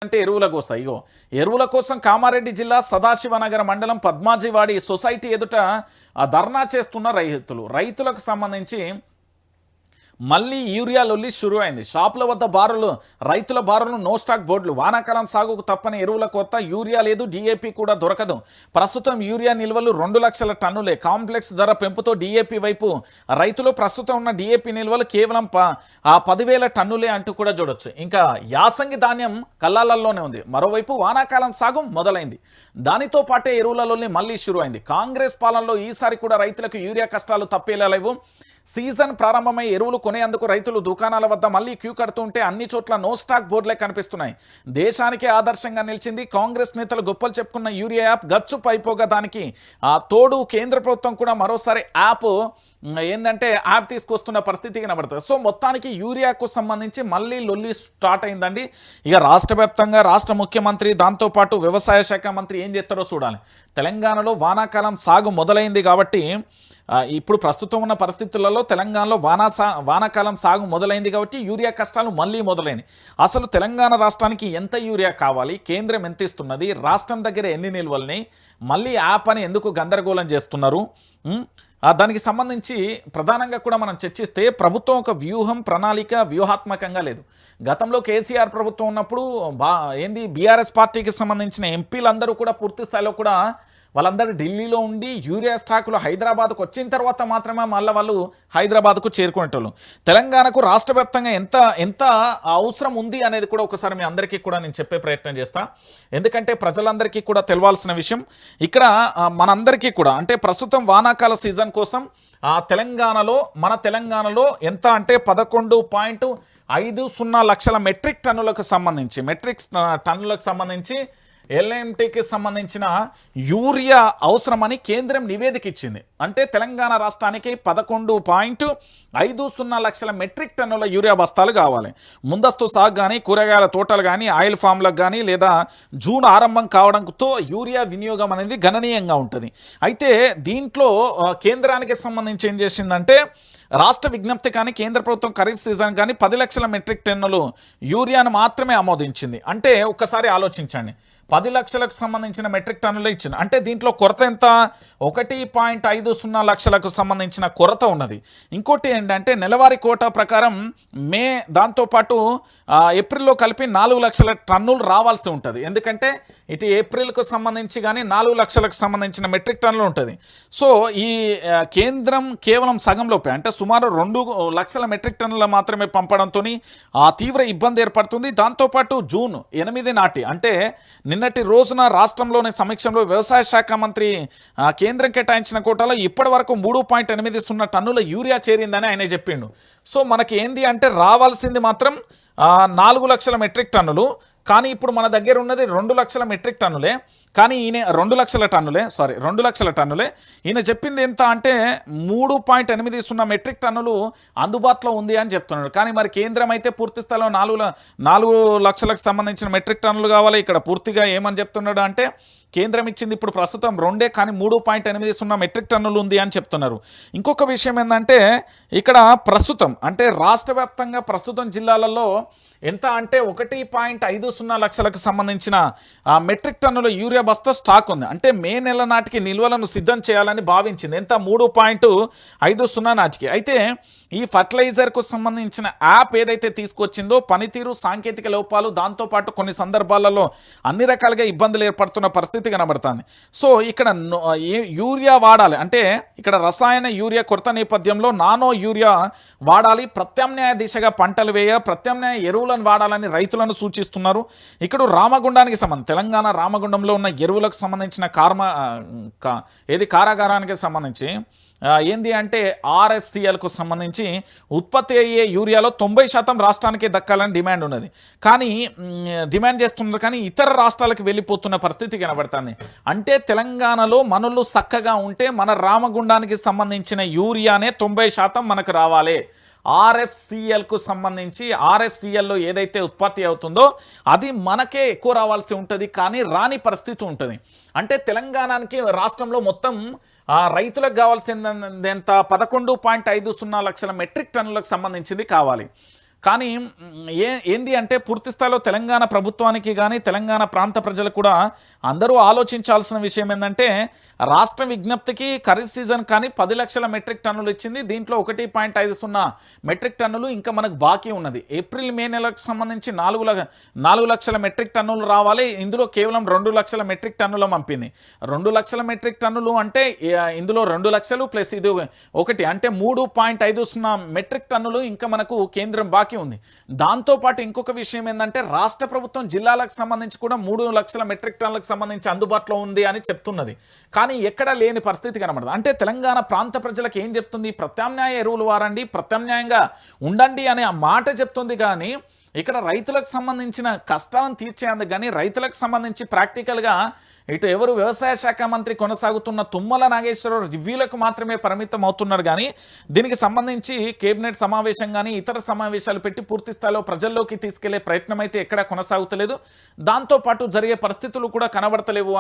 అంటే ఎరువుల కోసం ఎరువుల కోసం కామారెడ్డి జిల్లా సదాశివనగర మండలం పద్మాజీవాడి సొసైటీ ఎదుట ధర్నా చేస్తున్న రైతులకు సంబంధించి మళ్ళీ యూరియా లొల్లి షురు అయింది. షాపుల వద్ద రైతుల బారులు నో స్టాక్ బోర్డులు. వానాకాలం సాగుకు తప్పని ఎరువుల కొరత, యూరియా లేదు, డిఏపి కూడా దొరకదు. ప్రస్తుతం యూరియా నిల్వలు 2 లక్షల టన్నులే. కాంప్లెక్స్ ధర పెంపుతో డిఏపి వైపు రైతులు ప్రస్తుతం ఉన్న డిఏపి నిల్వలు కేవలం 10,000 టన్నులే అంటూ కూడా చూడొచ్చు. ఇంకా యాసంగి ధాన్యం కల్లాలలోనే ఉంది. మరోవైపు వానాకాలం సాగు మొదలైంది. దానితో పాటే ఎరువులలోనే మళ్ళీ షురు అయింది. కాంగ్రెస్ పాలనలో ఈసారి కూడా రైతులకు యూరియా కష్టాలు తప్పేలా లేవు. సీజన్ ప్రారంభమై ఎరువులు కొనేందుకు రైతులు దుకాణాల వద్ద మళ్ళీ క్యూ కడుతుంటే అన్ని చోట్ల నో స్టాక్ బోర్డులే కనిపిస్తున్నాయి. దేశానికే ఆదర్శంగా నిలిచింది. కాంగ్రెస్ నేతలు గొప్పలు చెప్పుకున్న యూరియా యాప్ గచ్చు పైపోగా దానికి తోడు కేంద్ర ప్రభుత్వం కూడా మరోసారి యాప్ తీసుకొస్తున్న పరిస్థితి కనబడుతుంది. సో మొత్తానికి యూరియాకు సంబంధించి మళ్ళీ లొల్లి స్టార్ట్ అయిందండి. ఇక రాష్ట్ర వ్యాప్తంగా రాష్ట్ర ముఖ్యమంత్రి దాంతోపాటు వ్యవసాయ శాఖ మంత్రి ఏం చేస్తారో చూడాలి. తెలంగాణలో వానాకాలం సాగు మొదలైంది కాబట్టి ఇప్పుడు ప్రస్తుతం ఉన్న పరిస్థితులలో తెలంగాణలో వానాకాలం సాగు మొదలైంది కాబట్టి యూరియా కష్టాలు మళ్ళీ మొదలైనవి. అసలు తెలంగాణ రాష్ట్రానికి ఎంత యూరియా కావాలి, కేంద్రం ఎంత ఇస్తున్నది, రాష్ట్రం దగ్గర ఎన్ని నిల్వల్ని, మళ్ళీ యాప్ అని ఎందుకు గందరగోళం చేస్తున్నారు, దానికి సంబంధించి ప్రధానంగా కూడా మనం చర్చిస్తే ప్రభుత్వం ఒక వ్యూహాత్మకంగా లేదు. గతంలో కేసీఆర్ ప్రభుత్వం ఉన్నప్పుడు బీఆర్ఎస్ పార్టీకి సంబంధించిన ఎంపీలందరూ కూడా పూర్తి స్థాయిలో కూడా వాళ్ళందరూ ఢిల్లీలో ఉండి యూరియా స్టాకులు హైదరాబాద్కు వచ్చిన తర్వాత మాత్రమే మళ్ళీ వాళ్ళు హైదరాబాద్కు చేరుకునేటోళ్ళు. తెలంగాణకు రాష్ట్ర వ్యాప్తంగా ఎంత అవసరం ఉంది అనేది కూడా ఒకసారి మీ అందరికీ కూడా నేను చెప్పే ప్రయత్నం చేస్తా. ఎందుకంటే ప్రజలందరికీ కూడా తెలవాల్సిన విషయం. ఇక్కడ మనందరికీ కూడా అంటే ప్రస్తుతం వానాకాల సీజన్ కోసం మన తెలంగాణలో ఎంత అంటే 11.50 లక్షల మెట్రిక్ టన్నులకు సంబంధించి ఎల్ఎంటీకి సంబంధించిన యూరియా అవసరమని కేంద్రం నివేదిక ఇచ్చింది. అంటే తెలంగాణ రాష్ట్రానికి 11.50 లక్షల మెట్రిక్ టన్నుల యూరియా బస్తాలు కావాలి. ముందస్తు సాగు కానీ, కూరగాయల తోటలు కానీ, ఆయిల్ ఫామ్లకు కానీ లేదా జూన్ ఆరంభం కావడంతో యూరియా వినియోగం అనేది గణనీయంగా ఉంటుంది. అయితే దీంట్లో కేంద్రానికి సంబంధించి ఏం చేసిందంటే రాష్ట్ర విజ్ఞప్తి కానీ కేంద్ర ప్రభుత్వం ఖరీఫ్ సీజన్ కానీ 10 లక్షల మెట్రిక్ టన్నులు యూరియాను మాత్రమే ఆమోదించింది. అంటే ఒక్కసారి ఆలోచించండి, 10 లక్షలకు సంబంధించిన మెట్రిక్ టన్నులు ఇచ్చింది. అంటే దీంట్లో కొరత ఎంత? 1.50 లక్షలకు సంబంధించిన కొరత ఉన్నది. ఇంకోటి ఏంటంటే నెలవారీ కోటా ప్రకారం దాంతోపాటు ఏప్రిల్లో కలిపి 4 లక్షల టన్నులు రావాల్సి ఉంటుంది. ఎందుకంటే ఇటు ఏప్రిల్కు సంబంధించి కానీ 4 లక్షలకు సంబంధించిన మెట్రిక్ టన్నులు ఉంటుంది. సో ఈ కేంద్రం కేవలం సగంలోపే అంటే సుమారు 2 లక్షల మెట్రిక్ టన్నుల మాత్రమే పంపడంతో తీవ్ర ఇబ్బంది ఏర్పడుతుంది. దాంతోపాటు జూన్ 8 నాటి అంటే నిన్నటి రోజున రాష్ట్రంలోని సమీక్షంలో వ్యవసాయ శాఖ మంత్రి కేంద్రం కేటాయించిన కోటాలో ఇప్పటి వరకు 3.80 టన్నుల యూరియా చేరిందని ఆయన చెప్పిండు. సో మనకి ఏంది అంటే రావాల్సింది మాత్రం 4 లక్షల మెట్రిక్ టన్నులు, కానీ ఇప్పుడు మన దగ్గర ఉన్నది 2 లక్షల మెట్రిక్ టన్నులే. కానీ ఈయన 2 లక్షల టన్నులే. ఈయన చెప్పింది ఎంత అంటే 3.80 మెట్రిక్ టన్నులు అందుబాటులో ఉంది అని చెప్తున్నాడు. కానీ మరి కేంద్రం అయితే పూర్తి స్థాయిలో 4 లక్షలకు సంబంధించిన మెట్రిక్ టన్నులు కావాలి. ఇక్కడ పూర్తిగా ఏమని చెప్తున్నాడు అంటే కేంద్రం ఇచ్చింది ఇప్పుడు ప్రస్తుతం 2 కానీ 3.80 మెట్రిక్ టన్నులు ఉంది అని చెప్తున్నారు. ఇంకొక విషయం ఏంటంటే ఇక్కడ ప్రస్తుతం అంటే రాష్ట్ర వ్యాప్తంగా ప్రస్తుతం జిల్లాలలో ఎంత అంటే 1.50 లక్షలకు సంబంధించిన మెట్రిక్ టన్నుల యూరియా బస్తా స్టాక్ ఉంది. అంటే మే నెల నాటికి నిల్వలను సిద్ధం చేయాలని భావించింది. ఎంత? 3.50 నాటికి. అయితే ఈ ఫర్టిలైజర్కు సంబంధించిన యాప్ ఏదైతే తీసుకొచ్చిందో పనితీరు, సాంకేతిక లోపాలు, దాంతోపాటు కొన్ని సందర్భాలలో అన్ని రకాలుగా ఇబ్బందులు ఏర్పడుతున్న పరిస్థితి కనబడుతుంది. సో ఇక్కడ యూరియా వాడాలి అంటే ఇక్కడ రసాయన యూరియా కొరత నేపథ్యంలో నానో యూరియా వాడాలి, ప్రత్యామ్నాయ దిశగా పంటలు ప్రత్యామ్నాయ ఎరువులను వాడాలని రైతులను సూచిస్తున్నారు. ఇక్కడ తెలంగాణ రామగుండంలో ఉన్న ఎరువులకు సంబంధించిన కారాగారానికి సంబంధించి ఏంది అంటే ఆర్ఎఫ్సిఎల్కు సంబంధించి ఉత్పత్తి అయ్యే యూరియాలో 90% రాష్ట్రానికే దక్కాలని డిమాండ్ ఉన్నది. కానీ డిమాండ్ చేస్తున్నారు, కానీ ఇతర రాష్ట్రాలకు వెళ్ళిపోతున్న పరిస్థితి కనబడుతుంది. అంటే తెలంగాణలో మనలు చక్కగా ఉంటే మన రామగుండానికి సంబంధించిన యూరియానే 90% మనకు రావాలి. ఆర్ఎఫ్సిఎల్కు సంబంధించి ఆర్ఎఫ్సిఎల్లో ఏదైతే ఉత్పత్తి అవుతుందో అది మనకే ఎక్కువ రావాల్సి ఉంటుంది, కానీ రాని పరిస్థితి ఉంటుంది. అంటే తెలంగాణకి రాష్ట్రంలో మొత్తం రైతులకు కావాల్సింది ఎంత? 11.50 లక్షల మెట్రిక్ టన్నులకు సంబంధించింది కావాలి. కానీ ఏంది అంటే పూర్తి స్థాయిలో తెలంగాణ ప్రభుత్వానికి కానీ తెలంగాణ ప్రాంత ప్రజలకు కూడా అందరూ ఆలోచించాల్సిన విషయం ఏంటంటే రాష్ట్ర విజ్ఞప్తికి ఖరీఫ్ సీజన్ కానీ 10 లక్షల మెట్రిక్ టన్నులు ఇచ్చింది. దీంట్లో 1.50 మెట్రిక్ టన్నులు ఇంకా మనకు బాకీ ఉన్నది. ఏప్రిల్ మే నెలకు సంబంధించి 4 లక్షల మెట్రిక్ టన్నులు రావాలి. ఇందులో కేవలం 2 లక్షల మెట్రిక్ టన్నులు పంపింది. 2 లక్షల మెట్రిక్ టన్నులు అంటే ఇందులో 2 లక్షలు ప్లస్ ఇది ఒకటి అంటే 3.50 మెట్రిక్ టన్నులు ఇంకా మనకు కేంద్రం బాకీ ఉంది. దాంతోపాటు ఇంకొక విషయం ఏంటంటే రాష్ట్ర ప్రభుత్వం జిల్లాలకు సంబంధించి కూడా 3 లక్షల మెట్రిక్ టన్నులకు సంబంధించి అందుబాటులో ఉంది అని చెప్తున్నది. కానీ ఎక్కడా లేని పరిస్థితి కనబడదు. అంటే తెలంగాణ ప్రాంత ప్రజలకు ఏం చెప్తుంది? ప్రత్యామ్నాయ ఎరువులు వారండి, ప్రత్యామ్నాయంగా ఉండండి అనే ఆ మాట చెప్తుంది. కానీ ఇక్కడ రైతులకు సంబంధించిన కష్టాలను తీర్చేందుకు కానీ రైతులకు సంబంధించి ప్రాక్టికల్గా ఇటు ఎవరు వ్యవసాయ శాఖ మంత్రి కొనసాగుతున్న తుమ్మల నాగేశ్వరరావు రివ్యూలకు మాత్రమే పరిమితం అవుతున్నారు. కానీ దీనికి సంబంధించి కేబినెట్ సమావేశం కానీ ఇతర సమావేశాలు పెట్టి పూర్తి స్థాయిలో ప్రజల్లోకి తీసుకెళ్లే ప్రయత్నం అయితే ఎక్కడా కొనసాగుతలేదు. దాంతోపాటు జరిగే పరిస్థితులు కూడా కనబడతలేవు.